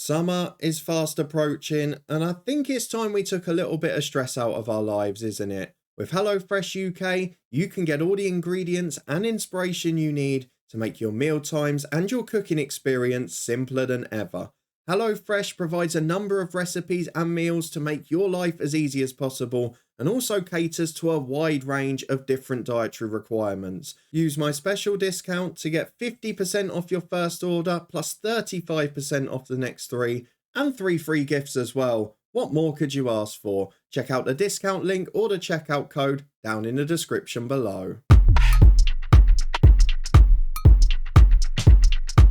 Summer is fast approaching, and I think it's time we took a little bit of stress out of our lives, isn't it? With HelloFresh UK, you can get all the ingredients and inspiration you need to make your meal times and your cooking experience simpler than ever. HelloFresh provides a number of recipes and meals to make your life as easy as possible and also caters to a wide range of different dietary requirements. Use my special discount to get 50% off your first order plus 35% off the next three and three free gifts as well. What more could you ask for? Check out the discount link or the checkout code down in the description below.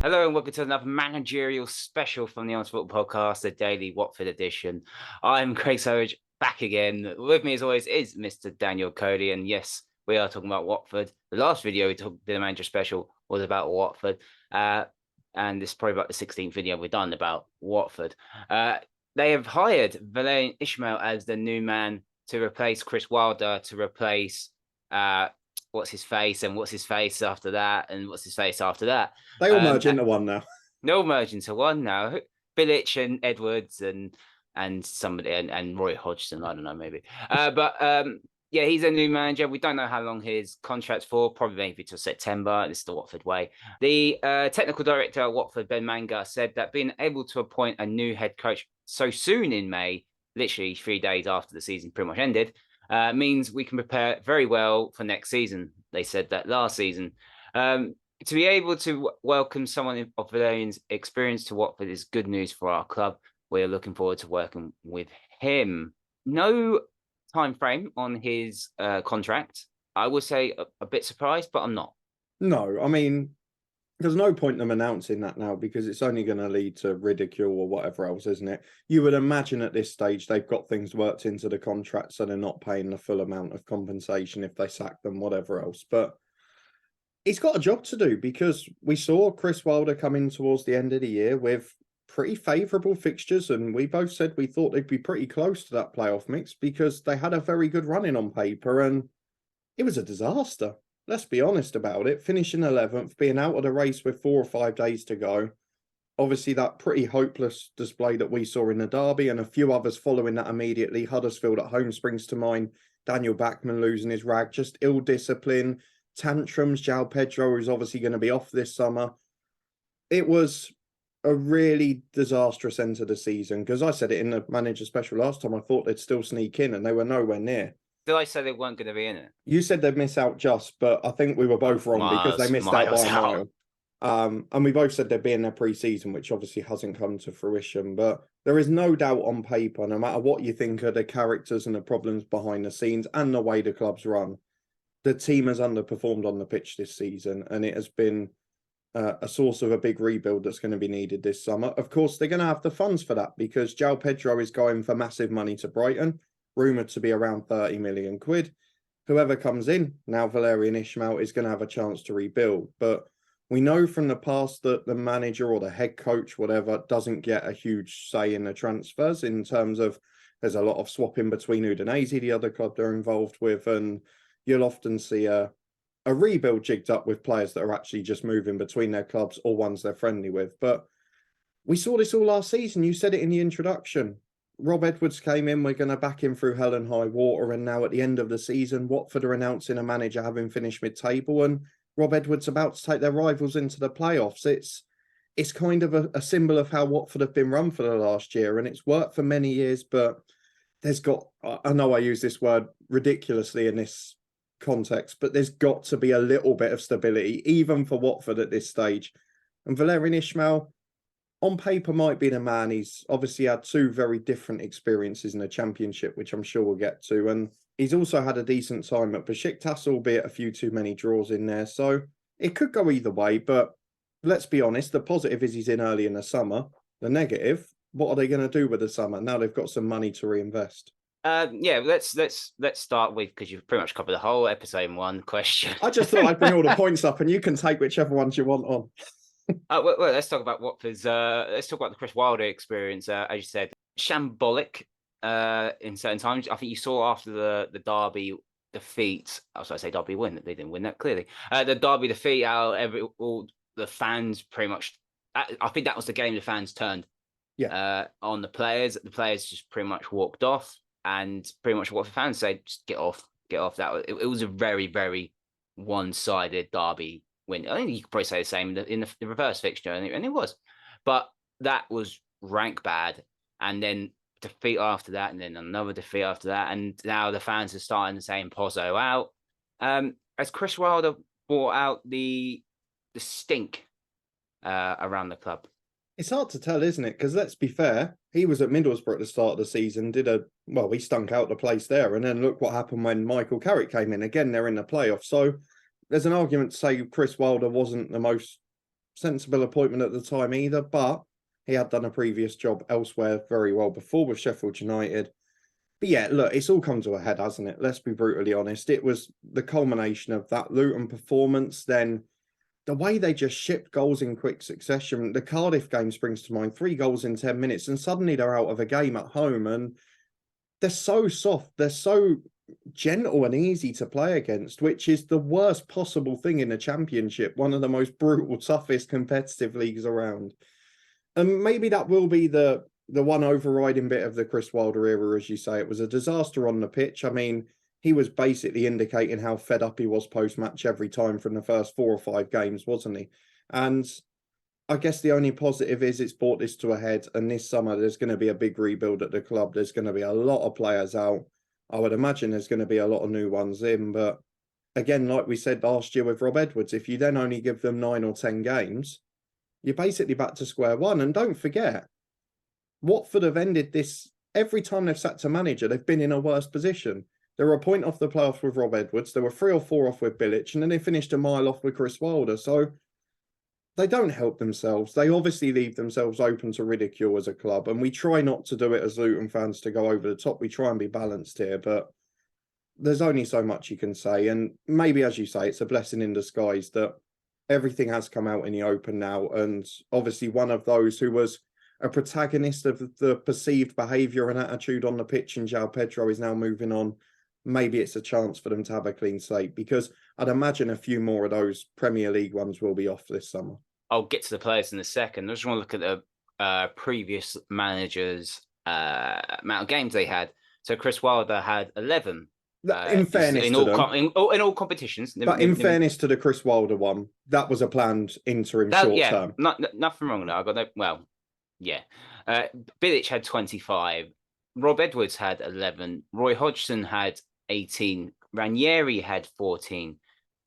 Hello and welcome to another managerial special from the Honest Football Podcast, the daily Watford edition. I'm Craig Savage, back again. With me as always is Mr. Daniel Cody, and yes, we are talking about Watford. The last video we did the manager special was about Watford, and this is probably about the 16th video we've done about Watford. They have hired Valerien Ismael as the new man to replace Chris Wilder, to replace what's his face and what's his face after that and what's his face after that. They all merge into one now. They all merge into one now. Bilic and Edwards and somebody and Roy Hodgson, I don't know, maybe. Yeah, he's a new manager. We don't know how long his contract's for, probably maybe till September. This is the Watford way. The technical director at Watford, Ben Manga, said that being able to appoint a new head coach so soon in May, literally 3 days after the season pretty much ended, means we can prepare very well for next season. They said that last season. To be able to welcome someone of Valerien's experience to Watford is good news for our club. We're looking forward to working with him. No time frame on his contract. I would say a bit surprised, but I'm not. No, I mean, there's no point in them announcing that now because it's only going to lead to ridicule or whatever else, isn't it? You would imagine at this stage they've got things worked into the contract so they're not paying the full amount of compensation if they sack them, whatever else. But he's got a job to do because we saw Chris Wilder come in towards the end of the year with pretty favourable fixtures, and we both said we thought they'd be pretty close to that playoff mix because they had a very good running on paper, and it was a disaster. Let's be honest about it. Finishing 11th, being out of the race with 4 or 5 days to go. Obviously, that pretty hopeless display that we saw in the derby and a few others following that immediately. Huddersfield at home springs to mind. Daniel Bachmann losing his rag. Just ill discipline, tantrums. João Pedro is obviously going to be off this summer. It was a really disastrous end to the season because I said it in the manager special last time. I thought they'd still sneak in and they were nowhere near. Did I say they weren't going to be in it? You said they'd miss out just, but I think we were both wrong because they missed out by a mile. And we both said they'd be in their pre-season, which obviously hasn't come to fruition. But there is no doubt on paper, no matter what you think of the characters and the problems behind the scenes and the way the club's run, the team has underperformed on the pitch this season, and it has been a source of a big rebuild that's going to be needed this summer. Of course, they're going to have the funds for that because João Pedro is going for massive money to Brighton, rumoured to be around 30 million quid. Whoever comes in, now Valerien Ismael, is going to have a chance to rebuild. But we know from the past that the manager or the head coach, whatever, doesn't get a huge say in the transfers in terms of there's a lot of swapping between Udinese, the other club they're involved with, and you'll often see a rebuild jigged up with players that are actually just moving between their clubs or ones they're friendly with. But we saw this all last season. You said it in the introduction. Rob Edwards came in, we're going to back him through hell and high water, and now at the end of the season, Watford are announcing a manager having finished mid-table, and Rob Edwards about to take their rivals into the playoffs. It's kind of a symbol of how Watford have been run for the last year, and it's worked for many years, but I know I use this word ridiculously in this context, but there's got to be a little bit of stability, even for Watford at this stage. And Valerien Ismael, on paper, might be the man. He's obviously had 2 very different experiences in the Championship, which I'm sure we'll get to. And he's also had a decent time at Besiktas, albeit a few too many draws in there. So it could go either way. But let's be honest, the positive is he's in early in the summer. The negative, what are they going to do with the summer? Now they've got some money to reinvest. Yeah, let's start with, because you've pretty much covered the whole episode in one question. I just thought I'd bring all the points up and you can take whichever ones you want on. Well, let's talk about Watford's. Let's talk about the Chris Wilder experience. As you said, shambolic in certain times. I think you saw after the Derby defeat. I was going to say Derby win. They didn't win that clearly. The Derby defeat. All the fans pretty much. I think that was the game the fans turned on the players. The players just pretty much walked off, and pretty much what the fans said, just get off. It was a very, very one-sided derby win. I think you could probably say the same in the reverse fixture, and it was. But that was rank bad. And then defeat after that, and then another defeat after that. And now the fans are starting to say Pozzo out. As Chris Wilder brought out the stink around the club. It's hard to tell, isn't it? Because let's be fair, he was at Middlesbrough at the start of the season, he stunk out the place there. And then look what happened when Michael Carrick came in. Again, they're in the playoffs. So there's an argument to say Chris Wilder wasn't the most sensible appointment at the time either, but he had done a previous job elsewhere very well before with Sheffield United. But yeah, look, it's all come to a head, hasn't it? Let's be brutally honest. It was the culmination of that Luton performance, then the way they just shipped goals in quick succession. The Cardiff game springs to mind, 3 goals in 10 minutes, and suddenly they're out of a game at home. And they're so soft. They're so gentle and easy to play against, which is the worst possible thing in the Championship, one of the most brutal, toughest competitive leagues around. And maybe that will be the one overriding bit of the Chris Wilder era, as you say. It was a disaster on the pitch. I mean, he was basically indicating how fed up he was post-match every time from the first 4 or 5 games, wasn't he? And I guess the only positive is it's brought this to a head. And this summer, there's going to be a big rebuild at the club. There's going to be a lot of players out. I would imagine there's going to be a lot of new ones in. But again, like we said last year with Rob Edwards, if you then only give them 9 or 10 games, you're basically back to square one. And don't forget, Watford have ended this, every time they've sacked a manager, they've been in a worse position. They were a point off the playoffs with Rob Edwards. They were 3 or 4 off with Bilic, and then they finished a mile off with Chris Wilder. So they don't help themselves. They obviously leave themselves open to ridicule as a club. And we try not to do it as Luton fans to go over the top. We try and be balanced here, but there's only so much you can say. And maybe, as you say, it's a blessing in disguise that everything has come out in the open now. And obviously one of those who was a protagonist of the perceived behaviour and attitude on the pitch in João Pedro is now moving on. Maybe it's a chance for them to have a clean slate, because I'd imagine a few more of those Premier League ones will be off this summer. I'll get to the players in a second. I just want to look at the previous managers' amount of games they had. So Chris Wilder had 11. In fairness to them. In all competitions. But in fairness to the Chris Wilder one, that was a planned interim short term. Nothing wrong with that. I got no, well, yeah. Bilic had 25. Rob Edwards had 11. Roy Hodgson had 18. Ranieri had 14.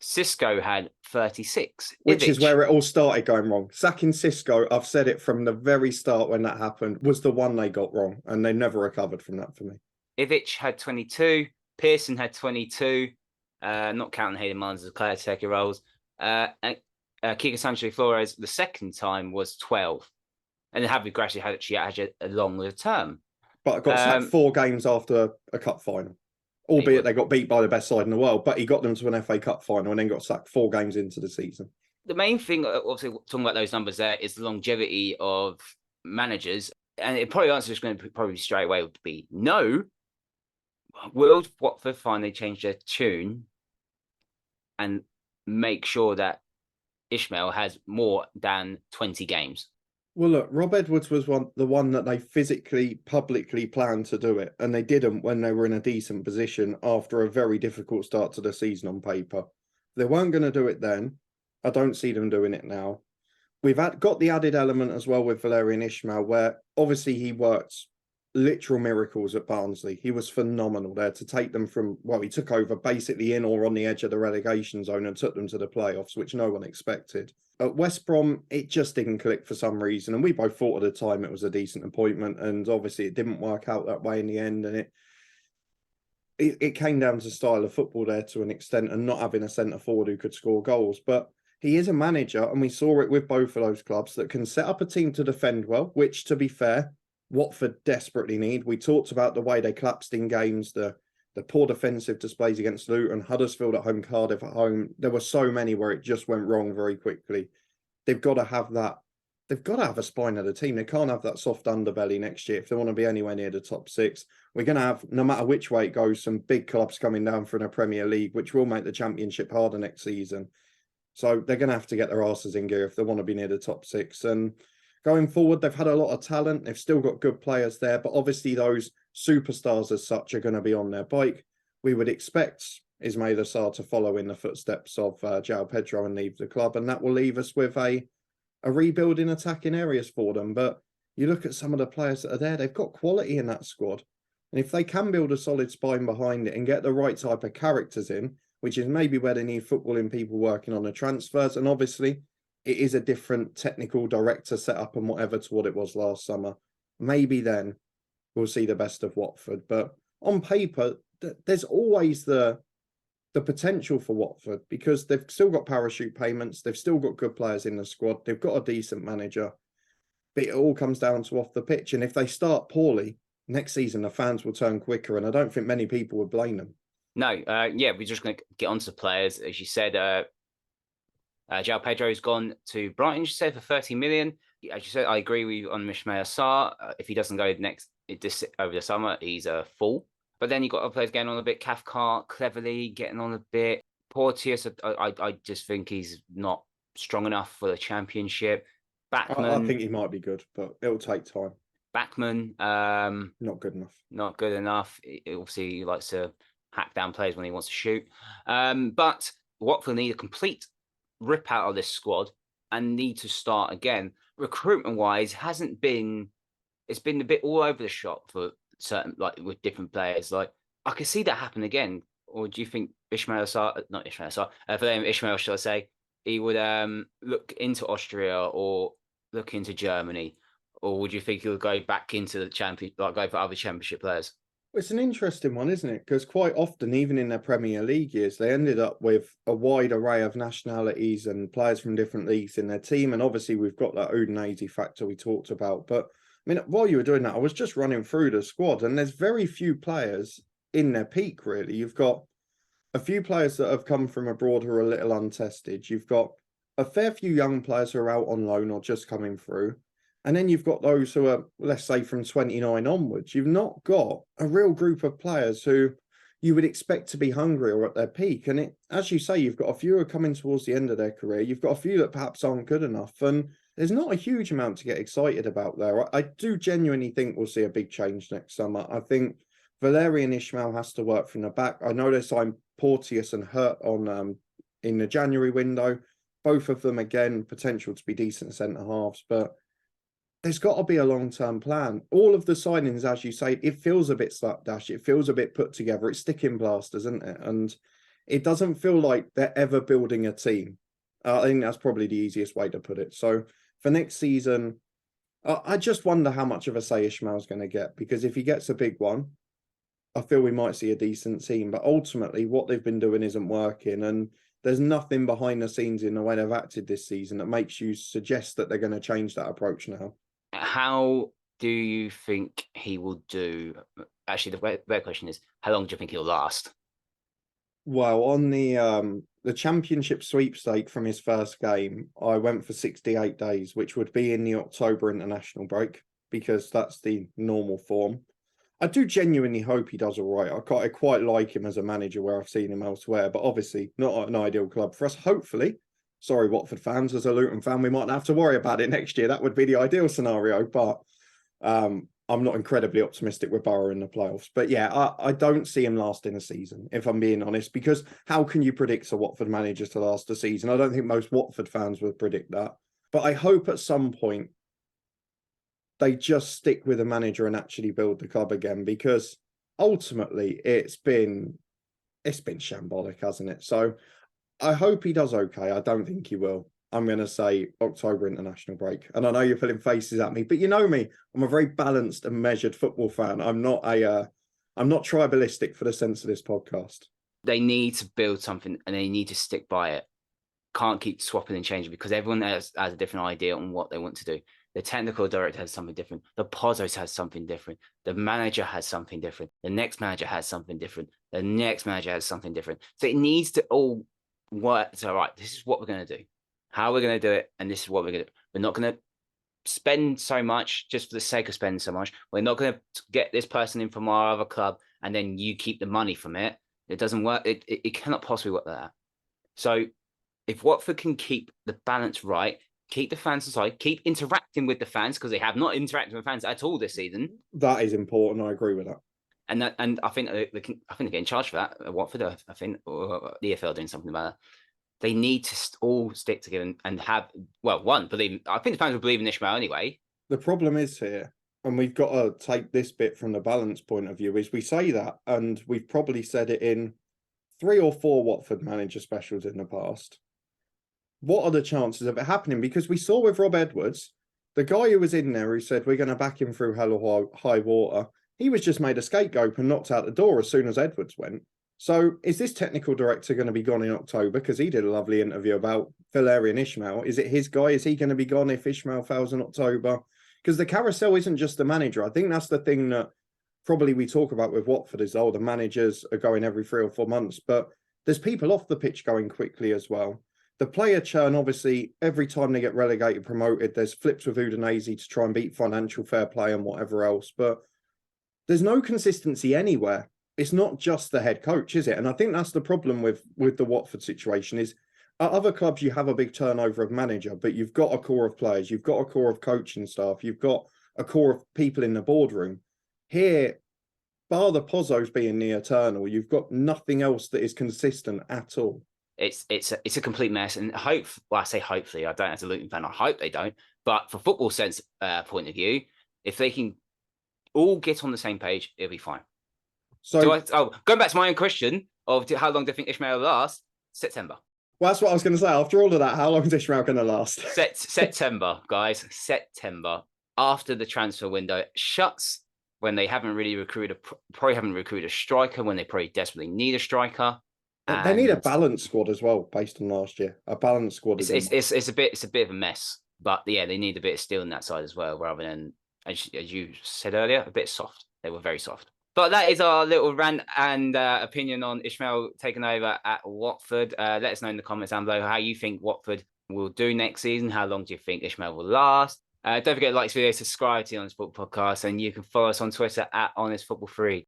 Xisco had 36. Which is where it all started going wrong. Sacking Xisco, I've said it from the very start when that happened, was the one they got wrong, and they never recovered from that for me. Ivic had 22. Pearson had 22. Not counting Hayden Mines as caretaker roles. And Kike Sanchez-Flores, the second time, was 12. And then Javi Gracia had a longer term. But got sacked 4 games after a cup final. Albeit they got beat by the best side in the world, but he got them to an FA Cup final and then got sacked 4 games into the season. The main thing, obviously, talking about those numbers there, is the longevity of managers. And it probably answer is going to probably straight away would be no. Will Watford finally change their tune and make sure that Ismael has more than 20 games? Well, look, Rob Edwards was the one that they physically, publicly planned to do it, and they didn't when they were in a decent position after a very difficult start to the season on paper. They weren't going to do it then. I don't see them doing it now. We've got the added element as well with Valerien Ismael, where obviously he worked literal miracles at Barnsley. He was phenomenal there to take them from, he took over basically in or on the edge of the relegation zone and took them to the playoffs, which no one expected. At West Brom, it just didn't click for some reason. And we both thought at the time it was a decent appointment. And obviously it didn't work out that way in the end. And it came down to style of football there to an extent, and not having a centre forward who could score goals. But he is a manager, and we saw it with both of those clubs, that can set up a team to defend well, which, to be fair, Watford desperately need. We talked about the way they collapsed in games, the poor defensive displays against Luton, Huddersfield at home, Cardiff at home. There were so many where it just went wrong very quickly. They've got to have that. They've got to have a spine of the team. They can't have that soft underbelly next year if they want to be anywhere near the top 6. We're going to have, no matter which way it goes, some big clubs coming down from the Premier League, which will make the Championship harder next season. So they're going to have to get their arses in gear if they want to be near the top 6. And going forward, they've had a lot of talent. They've still got good players there, but obviously those superstars as such are going to be on their bike. We would expect Ismael Assar to follow in the footsteps of João Pedro and leave the club, and that will leave us with a rebuild in attacking areas for them. But you look at some of the players that are there, they've got quality in that squad. And if they can build a solid spine behind it and get the right type of characters in, which is maybe where they need footballing people working on the transfers, and obviously it is a different technical director setup and whatever to what it was last summer, maybe then we'll see the best of Watford. But on paper, there's always the potential for Watford because they've still got parachute payments, they've still got good players in the squad, they've got a decent manager, but it all comes down to off the pitch. And if they start poorly, next season the fans will turn quicker, and I don't think many people would blame them. No, yeah, we're just going to get on to players. As you said, João Pedro's gone to Brighton, you said, for 30 million. As you said, I agree with you on Ismael Assar. If he doesn't go over the summer, he's a fool. But then you've got other players getting on a bit. Cathcart, Cleverly getting on a bit. Porteous, I just think he's not strong enough for the Championship. Backman, I think he might be good, but it'll take time. Backman, not good enough. Not good enough. Obviously, he likes to hack down players when he wants to shoot. But Watford need a complete rip out of this squad and need to start again. Recruitment-wise, it's been a bit all over the shop for certain, like with different players. Like I could see that happen again. Or do you think Ismael Assar, should I say, he would look into Austria or look into Germany? Or would you think he would go back into the champion, like go for other Championship players? It's an interesting one, isn't it? Because quite often, even in their Premier League years, they ended up with a wide array of nationalities and players from different leagues in their team. And obviously, we've got that Udinese factor we talked about. But I mean, while you were doing that, I was just running through the squad, and there's very few players in their peak, really. You've got a few players that have come from abroad who are a little untested. You've got a fair few young players who are out on loan or just coming through. And then you've got those who are, let's say, from 29 onwards. You've not got a real group of players who you would expect to be hungry or at their peak. And as you say, you've got a few who are coming towards the end of their career. You've got a few that perhaps aren't good enough. And there's not a huge amount to get excited about there. I do genuinely think we'll see a big change next summer. I think Valerien Ismael has to work from the back. I know they signed Porteous and Hurt on in the January window. Both of them, again, potential to be decent centre-halves. But there's got to be a long-term plan. All of the signings, as you say, it feels a bit slapdash. It feels a bit put together. It's sticking plasters, isn't it? And it doesn't feel like they're ever building a team. I think that's probably the easiest way to put it. So for next season, I just wonder how much of a say Ismael's going to get, because if he gets a big one, I feel we might see a decent team. But ultimately, what they've been doing isn't working. And there's nothing behind the scenes in the way they've acted this season that makes you suggest that they're going to change that approach now. How do you think he will do? Actually, the better question is, how long do you think he'll last? Well, on the Championship sweepstake from his first game, I went for 68 days, which would be in the October international break, because that's the normal form. I do genuinely hope he does all right. I quite like him as a manager where I've seen him elsewhere, but obviously not an ideal club for us. Hopefully, sorry, Watford fans, as a Luton fan, we might not have to worry about it next year. That would be the ideal scenario, but I'm not incredibly optimistic with Borough in the playoffs. But yeah, I don't see him lasting a season, if I'm being honest, because how can you predict a Watford manager to last a season? I don't think most Watford fans would predict that. But I hope at some point they just stick with a manager and actually build the club again, because ultimately it's been shambolic, hasn't it? So I hope he does okay. I don't think he will. I'm going to say October international break. And I know you're putting faces at me, but you know me, I'm a very balanced and measured football fan. I'm not tribalistic for the sense of this podcast. They need to build something and they need to stick by it. Can't keep swapping and changing, because everyone has a different idea on what they want to do. The technical director has something different. The Pozzos has something different. The manager has something different. The next manager has something different. The next manager has something different. So it needs to all work. So, right, this is what we're going to do. How we're going to do it, and this is what we're going to do. We're not going to spend so much just for the sake of spending so much. We're not going to get this person in from our other club and then you keep the money from it. It doesn't work. It cannot possibly work like that. So if Watford can keep the balance right, keep the fans aside, keep interacting with the fans, because they have not interacted with fans at all this season. That is important. I agree with that. And I think they're getting charged for that at Watford. I think, or the EFL doing something about that. They need to all stick together and have, well, believe. I think the fans will believe in Ismael anyway. The problem is here, and we've got to take this bit from the balance point of view, is we say that, and we've probably said it in 3 or 4 Watford manager specials in the past. What are the chances of it happening? Because we saw with Rob Edwards, the guy who was in there who said we're going to back him through hell or high water, he was just made a scapegoat and knocked out the door as soon as Edwards went. So is this technical director going to be gone in October? Because he did a lovely interview about Valerien Ismael. Is it his guy? Is he going to be gone if Ismael fails in October? Because the carousel isn't just the manager. I think that's the thing that probably we talk about with Watford is, the managers are going every 3 or 4 months. But there's people off the pitch going quickly as well. The player churn, obviously, every time they get relegated, promoted, there's flips with Udinese to try and beat financial fair play and whatever else. But there's no consistency anywhere. It's not just the head coach, is it? And I think that's the problem with the Watford situation is at other clubs, you have a big turnover of manager, but you've got a core of players, you've got a core of coaching staff, you've got a core of people in the boardroom. Here, bar the Pozzos being the eternal, you've got nothing else that is consistent at all. It's a complete mess. And I say hopefully, I don't as a Luton fan, I hope they don't. But for football sense point of view, if they can all get on the same page, it'll be fine. So going back to my own question of how long do you think Ismael will last? September. Well, that's what I was going to say. After all of that, how long is Ismael going to last? September, guys. September. After the transfer window shuts, when they haven't really recruited, probably haven't recruited a striker, when they probably desperately need a striker. They need a balanced squad as well, based on last year. A balanced squad. It's a bit of a mess. But yeah, they need a bit of steel in that side as well, rather than, as you said earlier, a bit soft. They were very soft. But that is our little rant and opinion on Ismael taking over at Watford. Let us know in the comments down below how you think Watford will do next season. How long do you think Ismael will last? Don't forget to like this video, subscribe to the Honest Football Podcast, and you can follow us on Twitter at Honest Football 3.